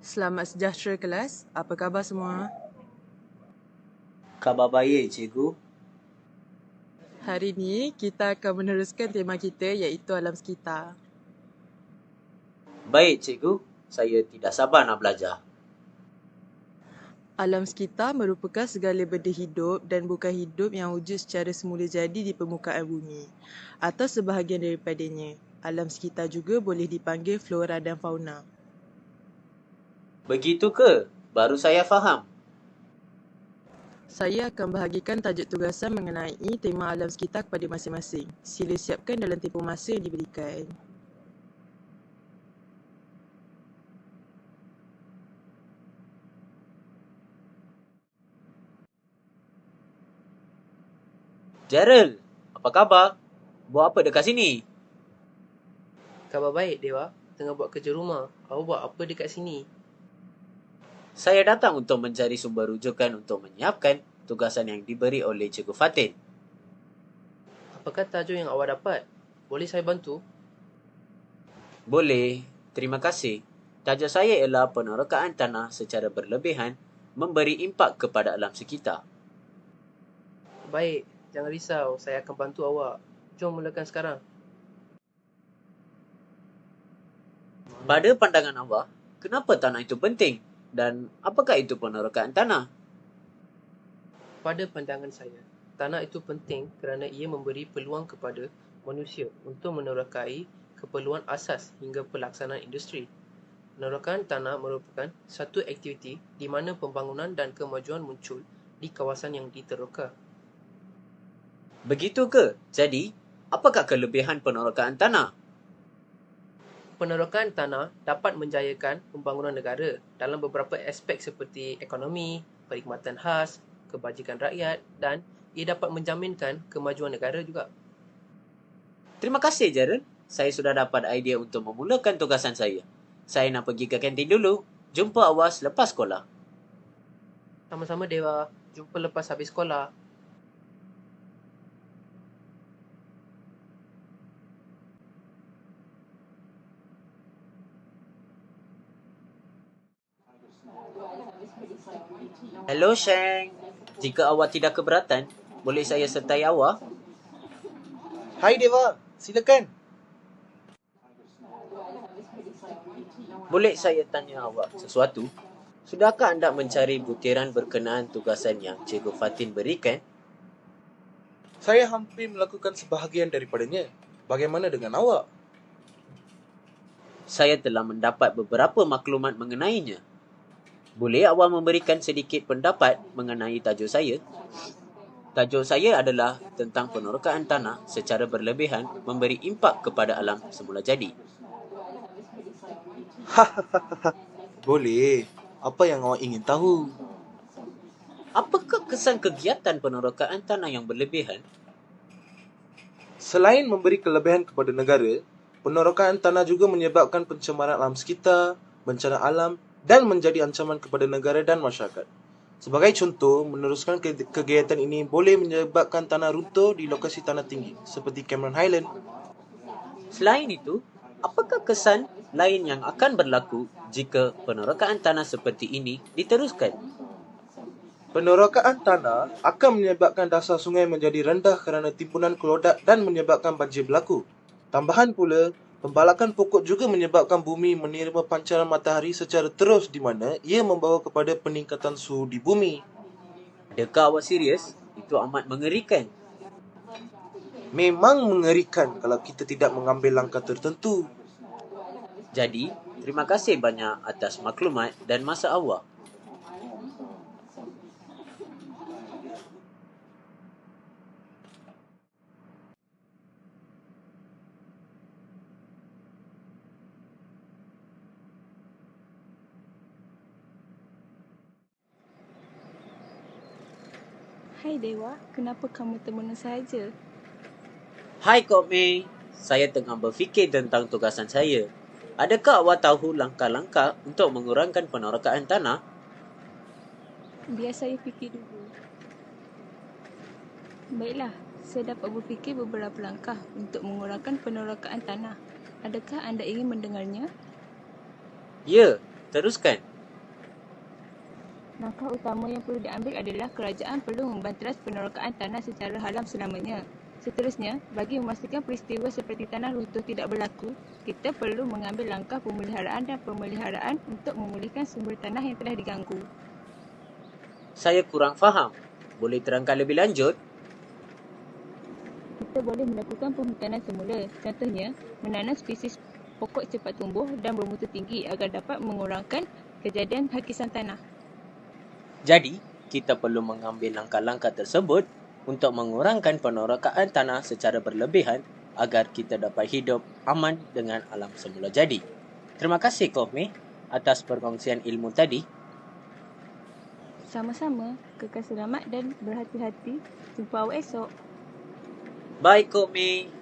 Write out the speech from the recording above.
Selamat sejahtera kelas. Apa khabar semua? Khabar baik, cikgu. Hari ini kita akan meneruskan tema kita iaitu alam sekitar. Baik, cikgu. Saya tidak sabar nak belajar. Alam sekitar merupakan segala benda hidup dan bukan hidup yang wujud secara semula jadi di permukaan bumi atau sebahagian daripadanya. Alam sekitar juga boleh dipanggil flora dan fauna. Begitu ke? Baru saya faham. Saya akan bahagikan tajuk tugasan mengenai tema alam sekitar kepada masing-masing. Sila siapkan dalam tempoh masa yang diberikan. Gerald, apa khabar? Buat apa dekat sini? Khabar baik, Dewa. Tengah buat kerja rumah. Awak buat apa dekat sini? Saya datang untuk mencari sumber rujukan untuk menyiapkan tugasan yang diberi oleh Cikgu Fatin. Apakah tajuk yang awak dapat? Boleh saya bantu? Boleh. Terima kasih. Tajuk saya ialah penerokaan tanah secara berlebihan memberi impak kepada alam sekitar. Baik, jangan risau. Saya akan bantu awak. Jom mulakan sekarang. Pada pandangan awak, kenapa tanah itu penting? Dan apakah itu penerokaan tanah? Pada pandangan saya, tanah itu penting kerana ia memberi peluang kepada manusia untuk menerokai keperluan asas hingga pelaksanaan industri. Penerokaan tanah merupakan satu aktiviti di mana pembangunan dan kemajuan muncul di kawasan yang diteroka. Begitu ke? Jadi, apakah kelebihan penerokaan tanah? Penerokaan tanah dapat menjayakan pembangunan negara dalam beberapa aspek seperti ekonomi, perkhidmatan khas, kebajikan rakyat dan ia dapat menjaminkan kemajuan negara juga. Terima kasih, Gerald. Saya sudah dapat idea untuk memulakan tugasan saya. Saya nak pergi ke kantin dulu. Jumpa awak selepas sekolah. Sama-sama, Dewa. Jumpa lepas habis sekolah. Hello, Sheng. Jika awak tidak keberatan, boleh saya sertai awak? Hai Deva, silakan. Boleh saya tanya awak sesuatu? Sudahkah anda mencari butiran berkenaan tugasan yang Cikgu Fatin berikan? Saya hampir melakukan sebahagian daripadanya. Bagaimana dengan awak? Saya telah mendapat beberapa maklumat mengenainya. Boleh awak memberikan sedikit pendapat mengenai tajuk saya? Tajuk saya adalah tentang penerokaan tanah secara berlebihan memberi impak kepada alam semula jadi. Boleh. Apa yang awak ingin tahu? Apakah kesan kegiatan penerokaan tanah yang berlebihan? Selain memberi kelebihan kepada negara, penerokaan tanah juga menyebabkan pencemaran alam sekitar, bencana alam dan menjadi ancaman kepada negara dan masyarakat. Sebagai contoh, meneruskan kegiatan ini boleh menyebabkan tanah runtuh di lokasi tanah tinggi seperti Cameron Highland. Selain itu, apakah kesan lain yang akan berlaku jika penerokaan tanah seperti ini diteruskan? Penerokaan tanah akan menyebabkan dasar sungai menjadi rendah kerana timbunan kelodak dan menyebabkan banjir berlaku. Tambahan pula, pembalakan pokok juga menyebabkan bumi menerima pancaran matahari secara terus di mana ia membawa kepada peningkatan suhu di bumi. Adakah awak serius? Itu amat mengerikan. Memang mengerikan kalau kita tidak mengambil langkah tertentu. Jadi, terima kasih banyak atas maklumat dan masa awak. Hai Dewa, kenapa kamu termenung saja? Hai Kok Mei, saya tengah berfikir tentang tugasan saya. Adakah awak tahu langkah-langkah untuk mengurangkan penerokaan tanah? Biar saya fikir dulu. Baiklah, saya dapat berfikir beberapa langkah untuk mengurangkan penerokaan tanah. Adakah anda ingin mendengarnya? Ya, teruskan. Langkah utama yang perlu diambil adalah kerajaan perlu membanteras penerokaan tanah secara halam selamanya. Seterusnya, bagi memastikan peristiwa seperti tanah runtuh tidak berlaku, kita perlu mengambil langkah pemeliharaan dan pemeliharaan untuk memulihkan sumber tanah yang telah diganggu. Saya kurang faham. Boleh terangkan lebih lanjut? Kita boleh melakukan penghutanan semula. Contohnya, menanam spesies pokok cepat tumbuh dan bermutu tinggi agar dapat mengurangkan kejadian hakisan tanah. Jadi, kita perlu mengambil langkah-langkah tersebut untuk mengurangkan penerokaan tanah secara berlebihan agar kita dapat hidup aman dengan alam semula jadi. Terima kasih Kohmi atas perkongsian ilmu tadi. Sama-sama, kekal selamat dan berhati-hati. Jumpa awak esok. Bye Kohmi.